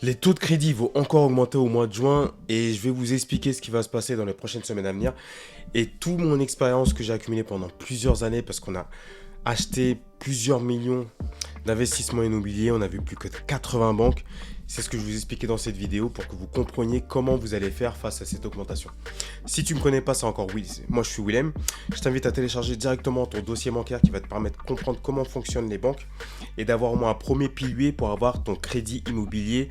Les taux de crédit vont encore augmenter au mois de juin et je vais vous expliquer ce qui va se passer dans les prochaines semaines à venir et toute mon expérience que j'ai accumulée pendant plusieurs années parce qu'on a acheté plusieurs millions d'investissements immobiliers, on a vu plus que 80 banques. C'est ce que je vais vous expliquer dans cette vidéo pour que vous compreniez comment vous allez faire face à cette augmentation. Si tu ne me connais pas, c'est encore Will. Moi, je suis Willem. Je t'invite à télécharger directement ton dossier bancaire qui va te permettre de comprendre comment fonctionnent les banques et d'avoir au moins un premier pilier pour avoir ton crédit immobilier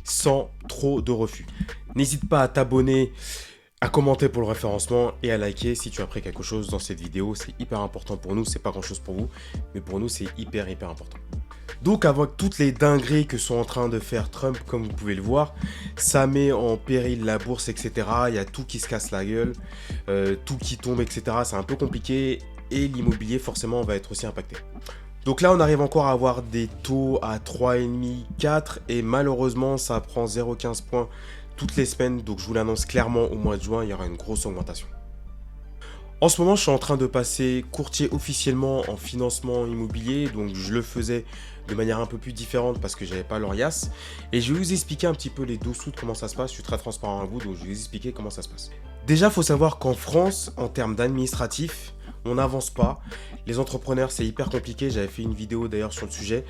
sans trop de refus. N'hésite pas à t'abonner, à commenter pour le référencement et à liker si tu as appris quelque chose dans cette vidéo. C'est hyper important pour nous. C'est pas grand chose pour vous, mais pour nous, c'est hyper important. Donc avec toutes les dingueries que sont en train de faire Trump, comme vous pouvez le voir, ça met en péril la bourse, etc. Il y a tout qui se casse la gueule, tout qui tombe, etc. C'est un peu compliqué et l'immobilier forcément va être aussi impacté. Donc là on arrive encore à avoir des taux à 3,5, 4 et malheureusement ça prend 0,15 points toutes les semaines. Donc je vous l'annonce clairement, au mois de juin il y aura une grosse augmentation. En ce moment, je suis en train de passer courtier officiellement en financement immobilier, donc je le faisais de manière un peu plus différente parce que j'avais pas l'ORIAS. Et je vais vous expliquer un petit peu les dessous de comment ça se passe. Je suis très transparent avec vous, donc je vais vous expliquer comment ça se passe. Déjà, il faut savoir qu'en France, en termes d'administratif, on n'avance pas. Les entrepreneurs, c'est hyper compliqué. J'avais fait une vidéo d'ailleurs sur le sujet.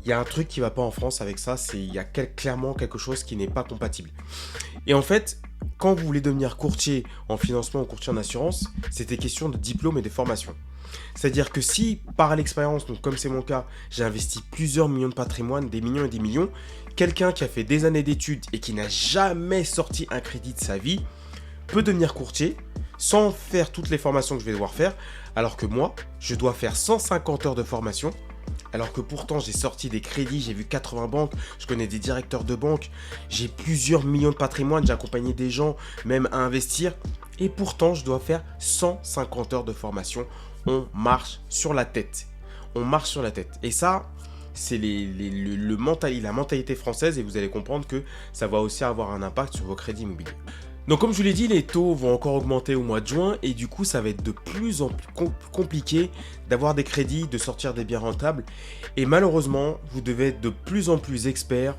Il y a un truc qui ne va pas en France avec ça, c'est il y a clairement quelque chose qui n'est pas compatible. Et en fait, quand vous voulez devenir courtier en financement ou courtier en assurance, c'était question de diplôme et de formation. C'est-à-dire que si, par l'expérience, donc comme c'est mon cas, j'ai investi plusieurs millions de patrimoine, des millions et des millions, quelqu'un qui a fait des années d'études et qui n'a jamais sorti un crédit de sa vie peut devenir courtier sans faire toutes les formations que je vais devoir faire, alors que moi, je dois faire 150 heures de formation. Alors que pourtant j'ai sorti des crédits, j'ai vu 80 banques, je connais des directeurs de banque, j'ai plusieurs millions de patrimoine, j'ai accompagné des gens même à investir. Et pourtant je dois faire 150 heures de formation. On marche sur la tête. On marche sur la tête. Et ça, c'est la mentalité française et vous allez comprendre que ça va aussi avoir un impact sur vos crédits immobiliers. Donc comme je vous l'ai dit, les taux vont encore augmenter au mois de juin et du coup ça va être de plus en plus compliqué d'avoir des crédits, de sortir des biens rentables et malheureusement vous devez être de plus en plus expert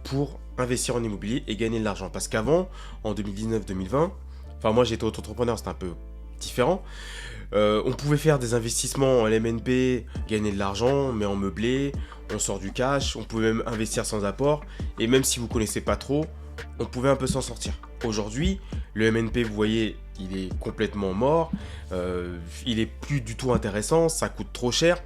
pour investir en immobilier et gagner de l'argent. Parce qu'avant, en 2019-2020, enfin moi j'étais auto-entrepreneur, c'était un peu différent, on pouvait faire des investissements en LMNP, gagner de l'argent, mais en meublé, on sort du cash, on pouvait même investir sans apport et même si vous ne connaissez pas trop, on pouvait un peu s'en sortir. Aujourd'hui, le MNP, vous voyez, il est complètement mort, il est plus du tout intéressant, ça coûte trop cher.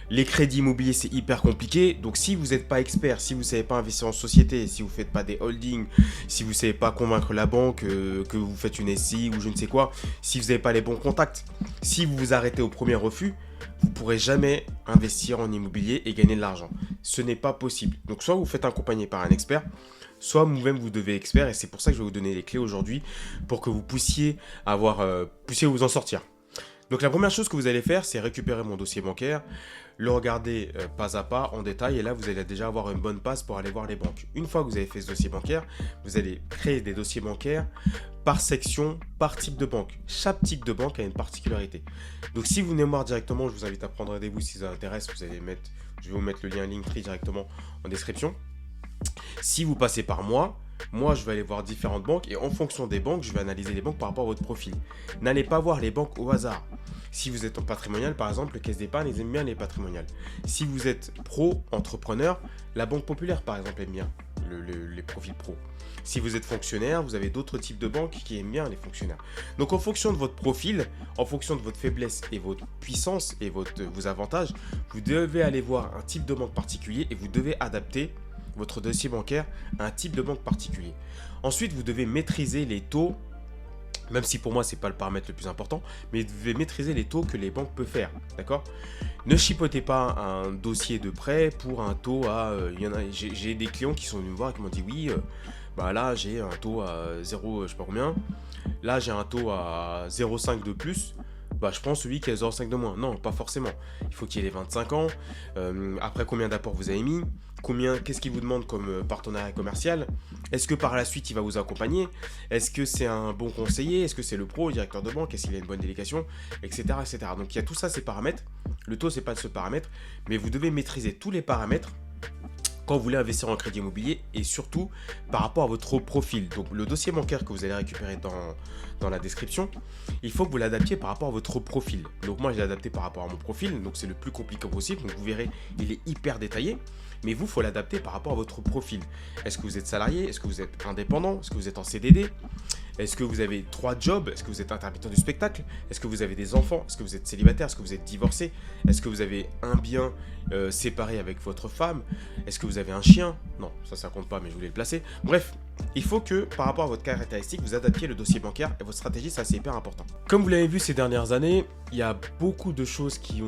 Les crédits immobiliers, c'est hyper compliqué. Donc, si vous n'êtes pas expert, si vous ne savez pas investir en société, si vous ne faites pas des holdings, si vous ne savez pas convaincre la banque que vous faites une SCI ou je ne sais quoi, si vous n'avez pas les bons contacts, si vous vous arrêtez au premier refus, vous ne pourrez jamais investir en immobilier et gagner de l'argent. Ce n'est pas possible. Donc, soit vous faites accompagner par un expert, soit vous-même vous devez expert et c'est pour ça que je vais vous donner les clés aujourd'hui pour que vous puissiez vous en sortir. Donc la première chose que vous allez faire, c'est récupérer mon dossier bancaire, le regarder pas à pas en détail et là vous allez déjà avoir une bonne passe pour aller voir les banques. Une fois que vous avez fait ce dossier bancaire, vous allez créer des dossiers bancaires par section, par type de banque. Chaque type de banque a une particularité. Donc si vous venez me voir directement, je vous invite à prendre rendez-vous si ça vous intéresse. Je vais vous mettre le lien Linktree directement en description. Si vous passez par moi, je vais aller voir différentes banques et en fonction des banques, je vais analyser les banques par rapport à votre profil. N'allez pas voir les banques au hasard. Si vous êtes en patrimonial, par exemple, les caisses d'épargne, ils aiment bien les patrimoniales. Si vous êtes pro, entrepreneur, la Banque Populaire, par exemple, aime bien les profils pro. Si vous êtes fonctionnaire, vous avez d'autres types de banques qui aiment bien les fonctionnaires. Donc, en fonction de votre profil, en fonction de votre faiblesse et votre puissance et vos avantages, vous devez aller voir un type de banque particulier et vous devez adapter votre dossier bancaire à un type de banque particulier. Ensuite, vous devez maîtriser les taux, même si pour moi, ce n'est pas le paramètre le plus important, mais vous devez maîtriser les taux que les banques peuvent faire. D'accord ? Ne chipotez pas un dossier de prêt pour un taux à... j'ai des clients qui sont venus me voir et qui m'ont dit oui, là, j'ai un taux à 0, je sais pas combien. Là, j'ai un taux à 0,5 de plus. Je prends celui qui a 0,5 de moins. Non, pas forcément. Il faut qu'il ait les 25 ans. Après, combien d'apports vous avez mis ? Qu'est-ce qu'il vous demande comme partenariat commercial? Est-ce que par la suite, il va vous accompagner? Est-ce que c'est un bon conseiller? Est-ce que c'est le pro, le directeur de banque? Est-ce qu'il a une bonne délégation? Etc. etc. Donc, il y a tout ça, ces paramètres. Le taux, c'est pas ce paramètre. Mais vous devez maîtriser tous les paramètres quand vous voulez investir en crédit immobilier et surtout par rapport à votre profil. Donc le dossier bancaire que vous allez récupérer dans la description, il faut que vous l'adaptiez par rapport à votre profil. Donc moi je l'ai adapté par rapport à mon profil, donc c'est le plus compliqué possible. Donc vous verrez, il est hyper détaillé, mais vous, il faut l'adapter par rapport à votre profil. Est-ce que vous êtes salarié? Est-ce que vous êtes indépendant? Est-ce que vous êtes en CDD? Est-ce que vous avez 3 jobs? Est-ce que vous êtes intermittent du spectacle? Est-ce que vous avez des enfants? Est-ce que vous êtes célibataire? Est-ce que vous êtes divorcé? Est-ce que vous avez un bien séparé avec votre femme? Est-ce que vous avez un chien? Non, ça compte pas, mais je voulais le placer. Bref, il faut que par rapport à votre caractéristique, vous adaptiez le dossier bancaire et votre stratégie, ça c'est hyper important. Comme vous l'avez vu ces dernières années, il y a beaucoup de choses qui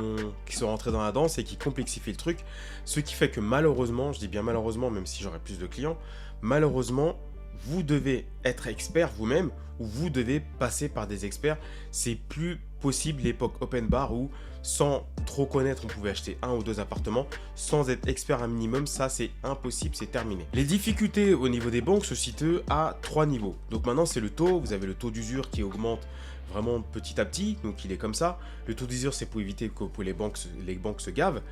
sont rentrées dans la danse et qui complexifient le truc. Ce qui fait que malheureusement, je dis bien malheureusement, même si j'aurai plus de clients, malheureusement, vous devez être expert vous-même ou vous devez passer par des experts. C'est plus possible l'époque open bar où sans trop connaître on pouvait acheter 1 ou 2 appartements sans être expert un minimum. Ça c'est impossible, c'est terminé. Les difficultés au niveau des banques se situent à 3 niveaux. Donc maintenant c'est le taux, vous avez le taux d'usure qui augmente vraiment petit à petit, donc il est comme ça. Le taux d'usure c'est pour éviter que les banques se gavent.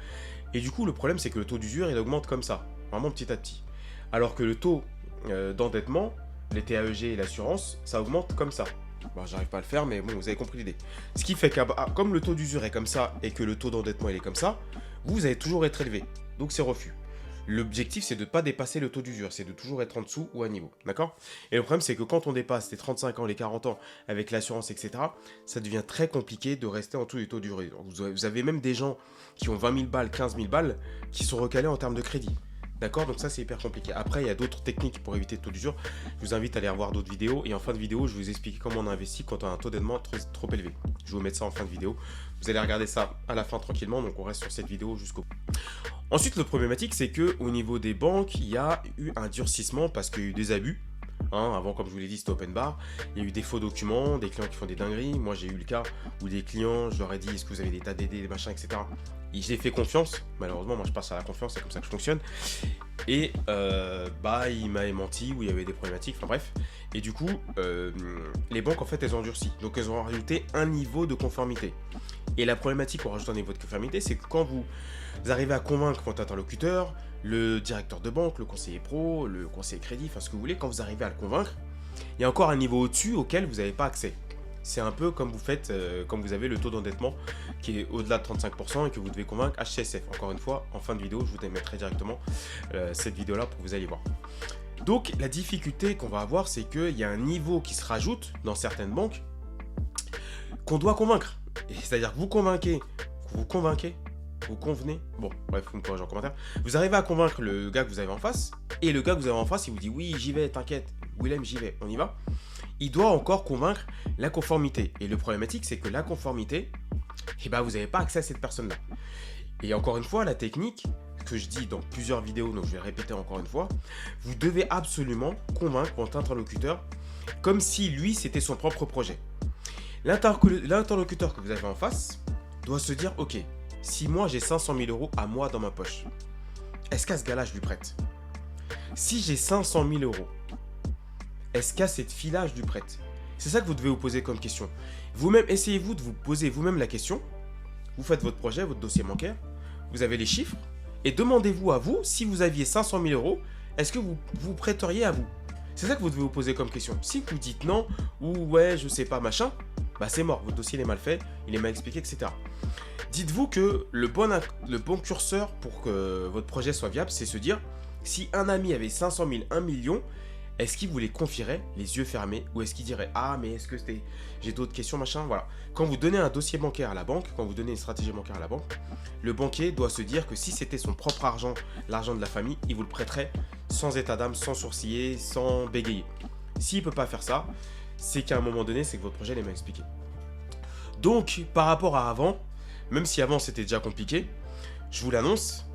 Et du coup le problème c'est que le taux d'usure il augmente comme ça, vraiment petit à petit. Alors que le taux d'endettement, les TAEG et l'assurance, ça augmente comme ça. Bon, j'arrive pas à le faire, mais bon, vous avez compris l'idée. Ce qui fait que comme le taux d'usure est comme ça et que le taux d'endettement il est comme ça, vous allez toujours être élevé. Donc c'est refus. L'objectif, c'est de ne pas dépasser le taux d'usure, c'est de toujours être en dessous ou à niveau, d'accord? Et le problème, c'est que quand on dépasse les 35 ans, les 40 ans, avec l'assurance, etc., ça devient très compliqué de rester en dessous du taux d'usure. Vous avez même des gens qui ont 20 000 balles, 15 000 balles, qui sont recalés en termes de crédit. D'accord, donc ça c'est hyper compliqué. Après, il y a d'autres techniques pour éviter le taux d'usure. Je vous invite à aller revoir d'autres vidéos. Et en fin de vidéo, je vais vous expliquer comment on investit quand on a un taux d'endettement trop élevé. Je vais vous mettre ça en fin de vidéo. Vous allez regarder ça à la fin tranquillement. Donc on reste sur cette vidéo jusqu'au bout. Ensuite, le problématique, c'est qu'au niveau des banques, il y a eu un durcissement parce qu'il y a eu des abus. Avant, comme je vous l'ai dit, c'était open bar. Il y a eu des faux documents, des clients qui font des dingueries. Moi, j'ai eu le cas où des clients, je leur ai dit, est-ce que vous avez des tas d'aides, des machins, etc. Et j'ai fait confiance. Malheureusement, moi, je passe à la confiance, c'est comme ça que je fonctionne. Et il m'avait menti, où il y avait des problématiques, enfin bref. Et du coup, les banques, en fait, elles ont endurci. Donc, elles ont rajouté un niveau de conformité. Et la problématique en rajoutant un niveau de conformité, c'est que quand vous arrivez à convaincre votre interlocuteur, le directeur de banque, le conseiller pro, le conseiller crédit, enfin ce que vous voulez, quand vous arrivez à le convaincre, il y a encore un niveau au-dessus auquel vous n'avez pas accès. C'est un peu comme vous faites, comme vous avez le taux d'endettement qui est au-delà de 35% et que vous devez convaincre HCSF. Encore une fois, en fin de vidéo, je vous mettrai directement cette vidéo-là pour que vous alliez voir. Donc la difficulté qu'on va avoir, c'est qu'il y a un niveau qui se rajoute dans certaines banques qu'on doit convaincre. C'est-à-dire que vous convenez, bon, bref, vous me corrigez en commentaire. Vous arrivez à convaincre le gars que vous avez en face, et le gars que vous avez en face, il vous dit oui, j'y vais, t'inquiète, Willem, j'y vais, on y va. Il doit encore convaincre la conformité. Et le problématique, c'est que la conformité, vous n'avez pas accès à cette personne-là. Et encore une fois, la technique que je dis dans plusieurs vidéos, donc je vais répéter encore une fois, vous devez absolument convaincre votre interlocuteur comme si lui, c'était son propre projet. L'interlocuteur que vous avez en face doit se dire, ok, si moi j'ai 500 000 euros à moi dans ma poche, est-ce qu'à ce gars-là je lui prête? Si j'ai 500 000 euros, est-ce qu'à cette fille-là je lui prête? C'est ça que vous devez vous poser comme question. Vous-même, essayez-vous de vous poser vous-même la question. Vous faites votre projet, votre dossier bancaire, vous avez les chiffres, et demandez-vous à vous, si vous aviez 500 000 euros, est-ce que vous prêteriez à vous? C'est ça que vous devez vous poser comme question. Si vous dites non, ou ouais, je sais pas, machin, c'est mort, votre dossier il est mal fait, il est mal expliqué, etc. Dites-vous que le bon curseur pour que votre projet soit viable, c'est se dire, si un ami avait 500 000, 1 million, est-ce qu'il vous les confierait les yeux fermés, ou est-ce qu'il dirait, ah mais est-ce que j'ai d'autres questions, machin, voilà. Quand vous donnez un dossier bancaire à la banque, quand vous donnez une stratégie bancaire à la banque, le banquier doit se dire que si c'était son propre argent, l'argent de la famille, il vous le prêterait sans état d'âme, sans sourciller, sans bégayer. S'il ne peut pas faire ça, c'est qu'à un moment donné, c'est que votre projet est mal expliqué. Donc, par rapport à avant, même si avant c'était déjà compliqué, je vous l'annonce,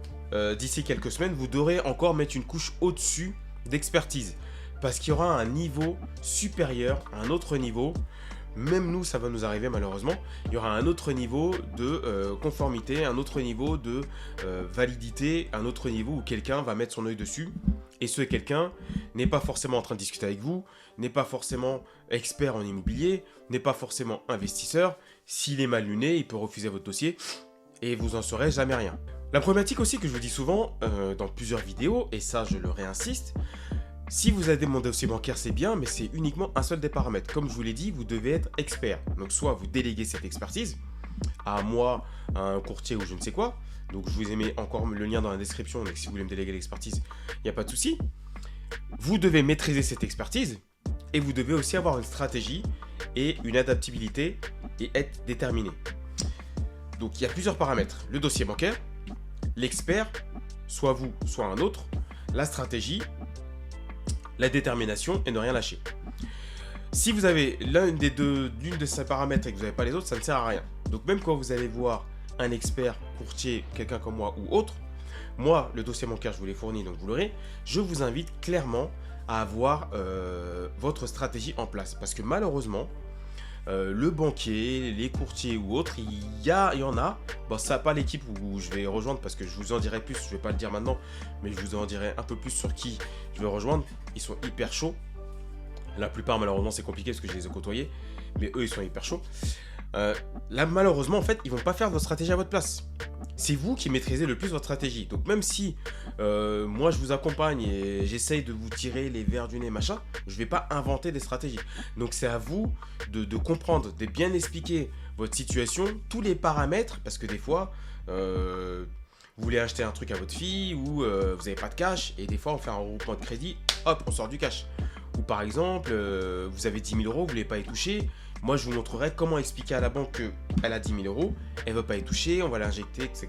d'ici quelques semaines, vous devrez encore mettre une couche au-dessus d'expertise. Parce qu'il y aura un niveau supérieur, un autre niveau, même nous ça va nous arriver malheureusement, il y aura un autre niveau de conformité, un autre niveau de validité, un autre niveau où quelqu'un va mettre son œil dessus. Et ce quelqu'un n'est pas forcément en train de discuter avec vous, n'est pas forcément expert en immobilier, n'est pas forcément investisseur. S'il est mal luné, il peut refuser votre dossier. et vous en saurez jamais rien. La problématique aussi que je vous dis souvent dans plusieurs vidéos, et ça je le réinsiste, si vous avez mon dossier bancaire, c'est bien, mais c'est uniquement un seul des paramètres. Comme je vous l'ai dit, vous devez être expert. Donc soit vous déléguez cette expertise à moi, à un courtier ou je ne sais quoi. Donc je vous ai mis encore le lien dans la description, donc si vous voulez me déléguer l'expertise, il n'y a pas de souci. Vous devez maîtriser cette expertise et vous devez aussi avoir une stratégie et une adaptabilité et être déterminé. Donc il y a plusieurs paramètres. Le dossier bancaire, l'expert, soit vous, soit un autre, la stratégie, la détermination et ne rien lâcher. Si vous avez l'une de ces paramètres et que vous n'avez pas les autres, ça ne sert à rien. Donc même quand vous allez voir un expert, courtier, quelqu'un comme moi ou autre, moi, le dossier bancaire, je vous l'ai fourni, donc vous l'aurez, je vous invite clairement à avoir votre stratégie en place. Parce que malheureusement, le banquier, les courtiers ou autres, il y en a. Bon, ça n'a pas l'équipe où je vais rejoindre parce que je vous en dirai plus, je ne vais pas le dire maintenant, mais je vous en dirai un peu plus sur qui je vais rejoindre. Ils sont hyper chauds. La plupart, malheureusement, c'est compliqué parce que je les ai côtoyés, mais eux, ils sont hyper chauds. Là, malheureusement, en fait, ils vont pas faire votre stratégie à votre place. C'est vous qui maîtrisez le plus votre stratégie. Donc même si moi je vous accompagne et j'essaye de vous tirer les vers du nez, machin, je vais pas inventer des stratégies. Donc c'est à vous de comprendre, de bien expliquer votre situation, tous les paramètres, parce que des fois, vous voulez acheter un truc à votre fille ou vous n'avez pas de cash, et des fois on fait un regroupement de crédit, hop, on sort du cash. Ou par exemple, vous avez 10 000 euros, vous ne voulez pas y toucher. Moi, je vous montrerai comment expliquer à la banque qu'elle a 10 000 euros, elle ne veut pas y toucher, on va l'injecter, etc.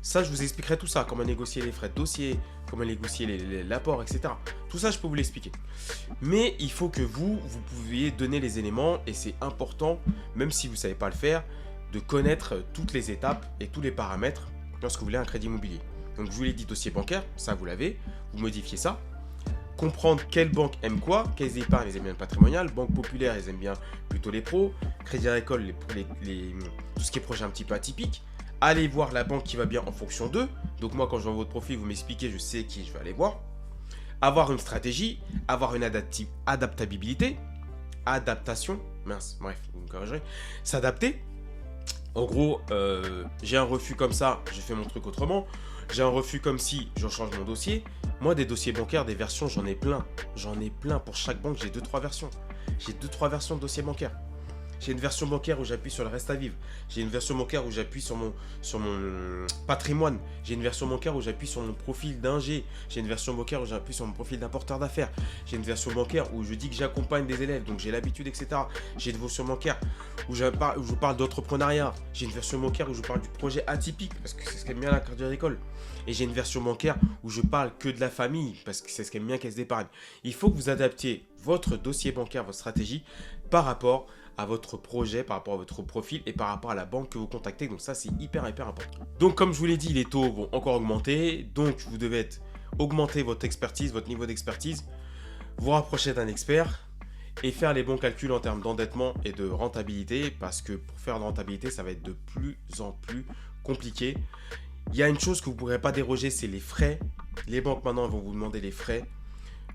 Ça, je vous expliquerai tout ça, comment négocier les frais de dossier, comment négocier l'apport, etc. Tout ça, je peux vous l'expliquer. Mais il faut que vous pouviez donner les éléments, et c'est important, même si vous ne savez pas le faire, de connaître toutes les étapes et tous les paramètres lorsque vous voulez un crédit immobilier. Donc, je vous l'ai dit, dossier bancaire, ça, vous l'avez, vous modifiez ça. Comprendre quelle banque aime quoi, quelles épargnes ils aiment bien le patrimonial, banque populaire ils aiment bien plutôt les pros, crédit agricole tout ce qui est projet un petit peu atypique. Allez voir la banque qui va bien en fonction d'eux. Donc moi quand je vois votre profil, vous m'expliquez, je sais qui je vais aller voir. Avoir une stratégie, avoir une adaptabilité, adaptation, mince, bref, vous me corrigerez, s'adapter. En gros, j'ai un refus comme ça, je fais mon truc autrement. J'ai un refus comme si je change mon dossier. Moi, des dossiers bancaires, des versions, j'en ai plein. J'en ai plein. Pour chaque banque, j'ai 2-3 versions. J'ai 2-3 versions de dossiers bancaires. J'ai une version bancaire où j'appuie sur le reste à vivre. J'ai une version bancaire où j'appuie sur mon patrimoine. J'ai une version bancaire où j'appuie sur mon profil d'ingé. J'ai une version bancaire où j'appuie sur mon profil d'importeur d'affaires. J'ai une version bancaire où je dis que j'accompagne des élèves, donc j'ai l'habitude, etc. J'ai une version bancaire où je parle d'entrepreneuriat. J'ai une version bancaire où je parle du projet atypique, parce que c'est ce qu'aime bien la Crédit Agricole. Et j'ai une version bancaire où je parle que de la famille, parce que c'est ce qu'aime bien Caisse d'Épargne. Il faut que vous adaptiez votre dossier bancaire, votre stratégie, par rapport à votre projet, par rapport à votre profil et par rapport à la banque que vous contactez. Donc ça, c'est hyper important. Donc comme je vous l'ai dit, les taux vont encore augmenter. Donc vous devez augmenter votre expertise, votre niveau d'expertise, vous rapprocher d'un expert et faire les bons calculs en termes d'endettement et de rentabilité, parce que pour faire de rentabilité, ça va être de plus en plus compliqué. Il y a une chose que vous ne pourrez pas déroger, c'est les frais. Les banques maintenant vont vous demander les frais.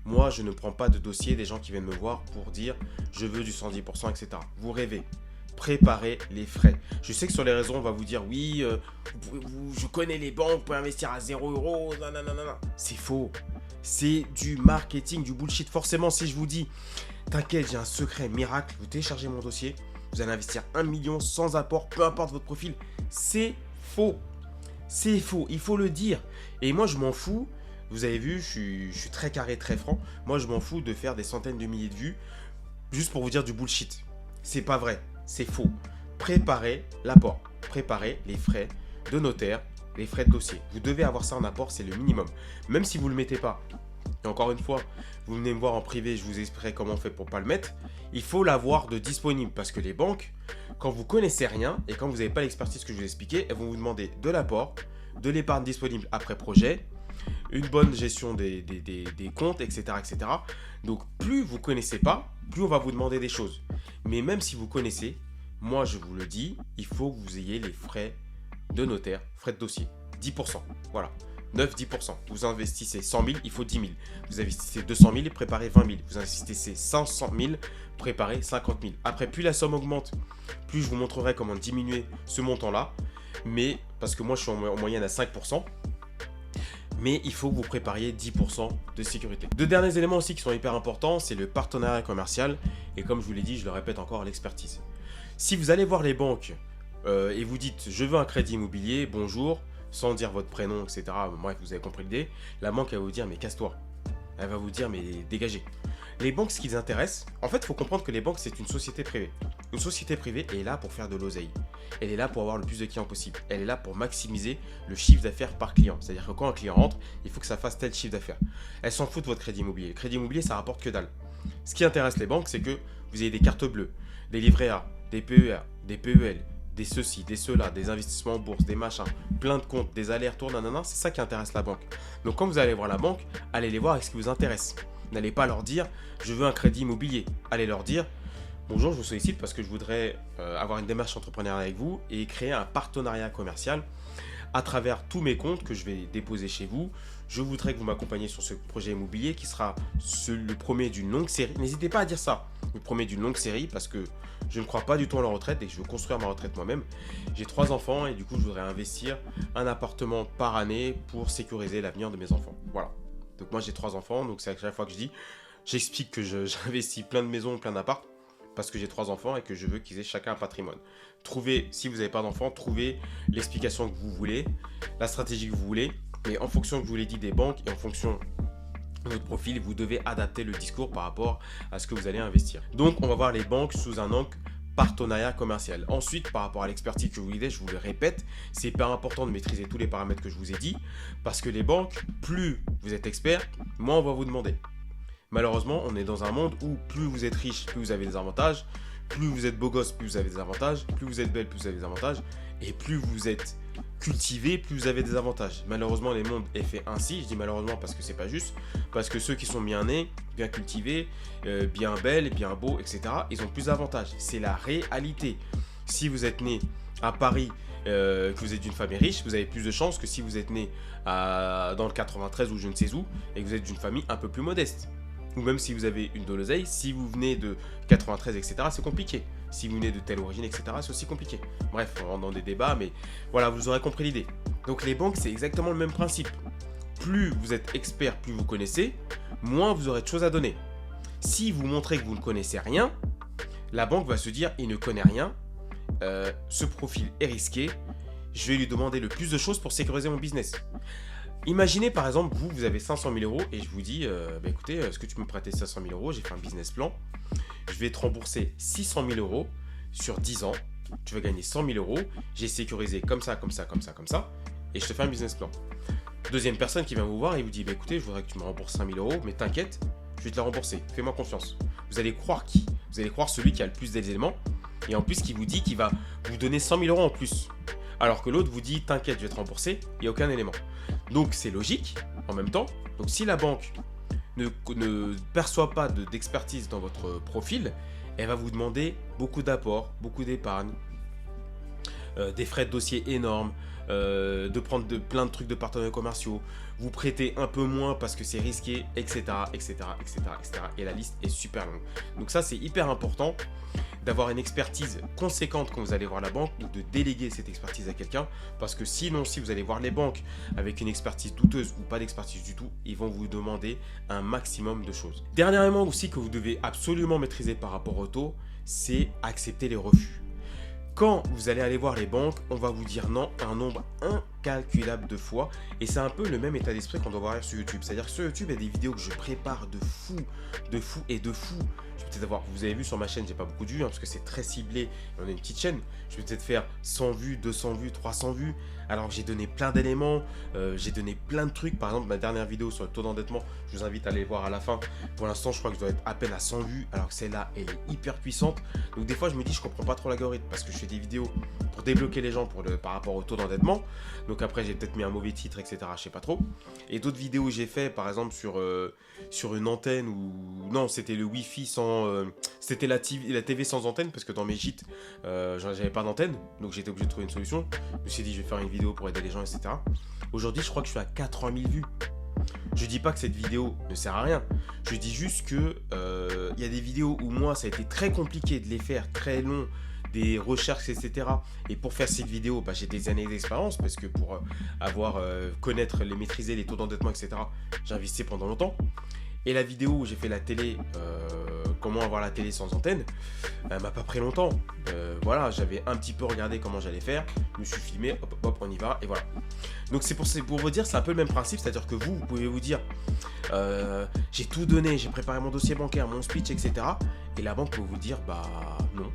Moi, je ne prends pas de dossier des gens qui viennent me voir pour dire je veux du 110%, etc. Vous rêvez. Préparez les frais. Je sais que sur les réseaux, on va vous dire oui, je connais les banques, vous pouvez investir à 0 €. Nanana. C'est faux. C'est du marketing, du bullshit. Forcément, si je vous dis t'inquiète, j'ai un secret miracle, vous téléchargez mon dossier, vous allez investir 1 million sans apport, peu importe votre profil. C'est faux. C'est faux. Il faut le dire. Et moi, je m'en fous. Vous avez vu, je suis très carré, très franc. Moi, je m'en fous de faire des centaines de milliers de vues juste pour vous dire du bullshit. C'est pas vrai, c'est faux. Préparez l'apport, préparez les frais de notaire, les frais de dossier. Vous devez avoir ça en apport, c'est le minimum. Même si vous ne le mettez pas, et encore une fois, vous venez me voir en privé, je vous expliquerai comment on fait pour ne pas le mettre. Il faut l'avoir de disponible parce que les banques, quand vous connaissez rien et quand vous n'avez pas l'expertise que je vous ai expliqué, elles vont vous demander de l'apport, de l'épargne disponible après projet, une bonne gestion des comptes, etc., etc. Donc, plus vous ne connaissez pas, plus on va vous demander des choses. Mais même si vous connaissez, moi, je vous le dis, il faut que vous ayez les frais de notaire, frais de dossier, 10%. Voilà, 9-10%. Vous investissez 100 000, il faut 10 000. Vous investissez 200 000, préparez 20 000. Vous investissez 500 000, préparez 50 000. Après, plus la somme augmente, plus je vous montrerai comment diminuer ce montant-là. mais parce que moi je suis en moyenne à 5%. Mais il faut que vous prépariez 10% de sécurité. Deux derniers éléments aussi qui sont hyper importants, c'est le partenariat commercial. Et comme je vous l'ai dit, je le répète encore, l'expertise. Si vous allez voir les banques et vous dites « je veux un crédit immobilier, bonjour », sans dire votre prénom, etc. Bref, vous avez compris l'idée. La banque, elle va vous dire « mais casse-toi ». Elle va vous dire « mais dégagez ». Les banques, ce qui les intéresse, en fait, il faut comprendre que les banques, c'est une société privée. Une société privée est là pour faire de l'oseille. Elle est là pour avoir le plus de clients possible. Elle est là pour maximiser le chiffre d'affaires par client. C'est-à-dire que quand un client rentre, il faut que ça fasse tel chiffre d'affaires. Elle s'en fout de votre crédit immobilier. Le crédit immobilier, ça rapporte que dalle. Ce qui intéresse les banques, c'est que vous ayez des cartes bleues, des livrets A, des PER, des PEL, des ceci, des cela, des investissements en bourse, des machins, plein de comptes, des allers-retours, nanana, c'est ça qui intéresse la banque. Donc quand vous allez voir la banque, allez les voir avec ce qui vous intéresse. N'allez pas leur dire « je veux un crédit immobilier ». Allez leur dire « bonjour, je vous sollicite parce que je voudrais avoir une démarche entrepreneuriale avec vous et créer un partenariat commercial à travers tous mes comptes que je vais déposer chez vous. Je voudrais que vous m'accompagniez sur ce projet immobilier qui sera le premier d'une longue série. » N'hésitez pas à dire ça, le premier d'une longue série, parce que je ne crois pas du tout en la retraite et que je veux construire ma retraite moi-même. J'ai 3 enfants et du coup, je voudrais investir un appartement par année pour sécuriser l'avenir de mes enfants. Voilà. Donc moi, j'ai 3 enfants, donc c'est à chaque fois que je dis, j'explique que j'investis plein de maisons, plein d'apparts, parce que j'ai 3 enfants et que je veux qu'ils aient chacun un patrimoine. Trouvez, si vous n'avez pas d'enfants, trouvez l'explication que vous voulez, la stratégie que vous voulez, mais en fonction, je vous l'ai dit, des banques et en fonction de votre profil, vous devez adapter le discours par rapport à ce que vous allez investir. Donc, on va voir les banques sous un angle partenariat commercial. Ensuite, par rapport à l'expertise que je vous disais, je vous le répète, c'est hyper important de maîtriser tous les paramètres que je vous ai dit, parce que les banques, plus vous êtes expert, moins on va vous demander. Malheureusement, on est dans un monde où plus vous êtes riche, plus vous avez des avantages, plus vous êtes beau gosse, plus vous avez des avantages, plus vous êtes belle, plus vous avez des avantages, et plus vous êtes cultivé, plus vous avez des avantages. Malheureusement, le monde est fait ainsi. Je dis malheureusement parce que c'est pas juste, parce que ceux qui sont bien nés, bien cultivés, bien belles, bien beaux, etc., ils ont plus d'avantages. C'est la réalité. Si vous êtes né à Paris, que vous êtes d'une famille riche, vous avez plus de chances que si vous êtes né dans le 93 ou je ne sais où, et que vous êtes d'une famille un peu plus modeste. Ou même si vous avez une de l'oseille, si vous venez de 93, etc., c'est compliqué. Si vous venez de telle origine, etc., c'est aussi compliqué. Bref, on rentre dans des débats, mais voilà, vous aurez compris l'idée. Donc les banques, c'est exactement le même principe. Plus vous êtes expert, plus vous connaissez, moins vous aurez de choses à donner. Si vous montrez que vous ne connaissez rien, la banque va se dire, il ne connaît rien, ce profil est risqué, je vais lui demander le plus de choses pour sécuriser mon business. Imaginez par exemple, vous avez 500 000 euros et je vous dis, écoutez, est-ce que tu peux me prêter 500 000 euros? J'ai fait un business plan. Je vais te rembourser 600 000 euros sur 10 ans. Tu vas gagner 100 000 euros. J'ai sécurisé comme ça, comme ça, comme ça, comme ça. Et je te fais un business plan. Deuxième personne qui vient vous voir et vous dit, écoutez, je voudrais que tu me rembourses 5 000 euros, mais t'inquiète, je vais te la rembourser. Fais-moi confiance. Vous allez croire qui? Vous allez croire celui qui a le plus d'éléments et en plus qui vous dit qu'il va vous donner 100 000 euros en plus. Alors que l'autre vous dit, t'inquiète, je vais te rembourser, il n'y a aucun élément. Donc c'est logique en même temps. Donc si la banque ne perçoit pas d'expertise dans votre profil, elle va vous demander beaucoup d'apports, beaucoup d'épargne, des frais de dossier énormes, de prendre plein de trucs de partenaires commerciaux, vous prêter un peu moins parce que c'est risqué, etc., etc., etc., etc. Et la liste est super longue. Donc ça, c'est hyper important d'avoir une expertise conséquente quand vous allez voir la banque ou de déléguer cette expertise à quelqu'un, parce que sinon, si vous allez voir les banques avec une expertise douteuse ou pas d'expertise du tout, ils vont vous demander un maximum de choses. Dernier élément aussi que vous devez absolument maîtriser par rapport au taux, c'est accepter les refus. Quand vous allez aller voir les banques, on va vous dire non un nombre incalculable de fois. Et c'est un peu le même état d'esprit qu'on doit voir sur YouTube. C'est-à-dire que sur YouTube, il y a des vidéos que je prépare de fou et de fou. Je peux peut-être avoir, vous avez vu sur ma chaîne, j'ai pas beaucoup de vues, parce que c'est très ciblé. On a une petite chaîne. Je vais peut-être faire 100 vues, 200 vues, 300 vues. Alors que j'ai donné plein d'éléments, j'ai donné plein de trucs. Par exemple, ma dernière vidéo sur le taux d'endettement, je vous invite à aller voir à la fin. Pour l'instant, je crois que je dois être à peine à 100 vues, alors que celle-là, elle est hyper puissante. Donc des fois, je me dis, je comprends pas trop l'algorithme, parce que je fais des vidéos pour débloquer les gens par rapport au taux d'endettement. Donc après, j'ai peut-être mis un mauvais titre, etc. Je sais pas trop. Et d'autres vidéos que j'ai fait, par exemple, sur une antenne ou... Non, c'était le Wi-Fi sans... c'était la TV sans antenne, parce que dans mes gîtes, j'avais pas d'antenne. Donc j'étais obligé de trouver une solution. Je me suis dit, je vais faire une vidéo pour aider les gens, etc. Aujourd'hui, je crois que je suis à 80 000 vues. Je dis pas que cette vidéo ne sert à rien. Je dis juste que y a des vidéos où moi, ça a été très compliqué de les faire, très long, des recherches, etc. Et pour faire cette vidéo, bah, j'ai des années d'expérience parce que pour connaître, les maîtriser, les taux d'endettement, etc., j'ai investi pendant longtemps. Et la vidéo où j'ai fait la télé, comment avoir la télé sans antenne, elle m'a pas pris longtemps. Voilà, j'avais un petit peu regardé comment j'allais faire, je me suis filmé, hop, hop, on y va, et voilà. Donc c'est pour vous dire, c'est un peu le même principe, c'est-à-dire que vous pouvez vous dire, j'ai tout donné, j'ai préparé mon dossier bancaire, mon speech, etc. Et la banque peut vous dire, bah non.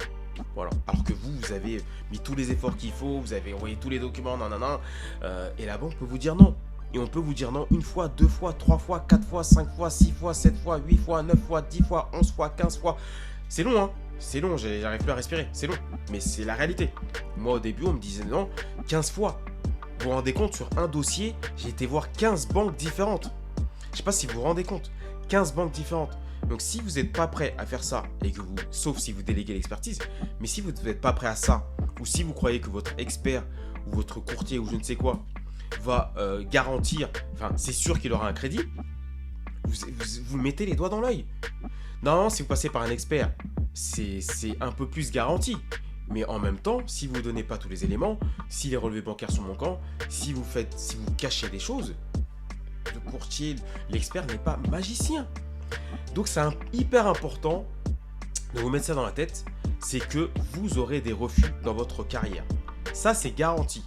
Voilà. Alors que vous avez mis tous les efforts qu'il faut, vous avez envoyé tous les documents, nanana, et la banque peut vous dire non. Et on peut vous dire non 1 fois, 2 fois, 3 fois, 4 fois, 5 fois, 6 fois, 7 fois, 8 fois, 9 fois, 10 fois, 11 fois, 15 fois. C'est long, hein. C'est long, j'arrive plus à respirer. C'est long. Mais c'est la réalité. Moi, au début, on me disait non 15 fois. Vous vous rendez compte, sur un dossier, j'ai été voir 15 banques différentes. Je sais pas si vous vous rendez compte. 15 banques différentes. Donc, si vous n'êtes pas prêt à faire ça, et que vous, sauf si vous déléguez l'expertise, mais si vous n'êtes pas prêt à ça, ou si vous croyez que votre expert, ou votre courtier, ou je ne sais quoi, va garantir, enfin c'est sûr qu'il aura un crédit, vous mettez les doigts dans l'œil. Non, si vous passez par un expert, c'est un peu plus garanti. Mais en même temps, si vous ne donnez pas tous les éléments, si les relevés bancaires sont manquants, si vous cachez des choses, le courtier, l'expert n'est pas magicien. Donc c'est hyper important de vous mettre ça dans la tête, c'est que vous aurez des refus dans votre carrière. Ça c'est garanti.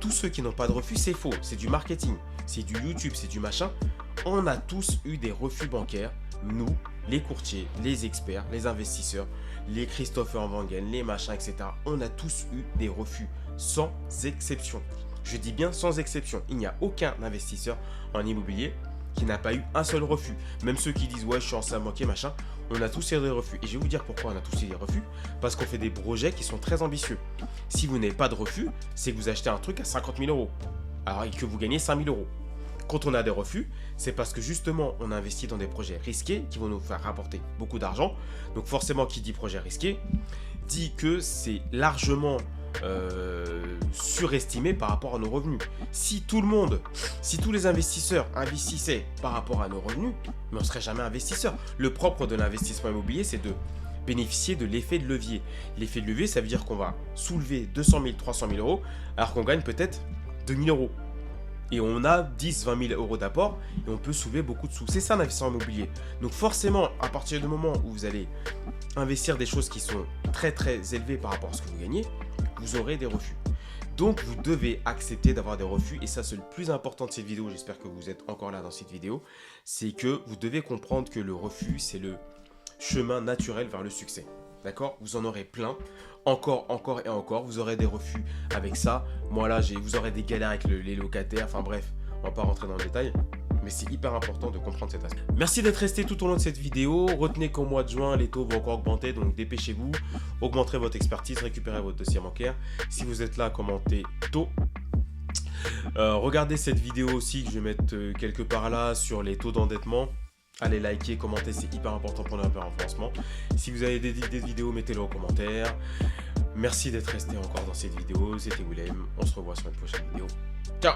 Tous ceux qui n'ont pas de refus, c'est faux, c'est du marketing, c'est du YouTube, c'est du machin. On a tous eu des refus bancaires, nous, les courtiers, les experts, les investisseurs, les Christopher Wangen, les machins, etc. On a tous eu des refus, sans exception. Je dis bien sans exception. Il n'y a aucun investisseur en immobilier qui n'a pas eu un seul refus. Même ceux qui disent ouais je suis en salle banquier machin, on a tous eu des refus. Et je vais vous dire pourquoi on a tous eu des refus. Parce qu'on fait des projets qui sont très ambitieux. Si vous n'avez pas de refus, c'est que vous achetez un truc à 50 000 euros. Alors que vous gagnez 5 000 euros. Quand on a des refus, c'est parce que justement on a investi dans des projets risqués qui vont nous faire rapporter beaucoup d'argent. Donc forcément qui dit projet risqué, dit que c'est largement surestimé par rapport à nos revenus. Si tous les investisseurs investissaient par rapport à nos revenus, mais on ne serait jamais investisseur. Le propre de l'investissement immobilier, c'est de bénéficier de l'effet de levier. L'effet de levier, ça veut dire qu'on va soulever 200 000, 300 000 euros, alors qu'on gagne peut-être 2 000 euros. Et on a 10, 20 000 euros d'apport et on peut soulever beaucoup de sous. C'est ça l'investissement immobilier. Donc forcément, à partir du moment où vous allez investir des choses qui sont très très élevées par rapport à ce que vous gagnez, vous aurez des refus. Donc vous devez accepter d'avoir des refus et ça c'est le plus important de cette vidéo, j'espère que vous êtes encore là dans cette vidéo, c'est que vous devez comprendre que le refus c'est le chemin naturel vers le succès. D'accord? Vous en aurez plein, encore et encore, vous aurez des refus avec ça. Moi là, vous aurez des galères avec les locataires, enfin bref, on va pas rentrer dans le détail. Mais c'est hyper important de comprendre cet aspect. Merci d'être resté tout au long de cette vidéo. Retenez qu'au mois de juin, les taux vont encore augmenter, donc dépêchez-vous. Augmenterez votre expertise, récupérez votre dossier bancaire. Si vous êtes là, commentez tôt. Regardez cette vidéo aussi que je vais mettre quelque part là sur les taux d'endettement. Allez liker, commenter, c'est hyper important pour notre référencement. Si vous avez des idées de vidéos, mettez-le en commentaire. Merci d'être resté encore dans cette vidéo. C'était Willem. On se revoit sur une prochaine vidéo. Ciao!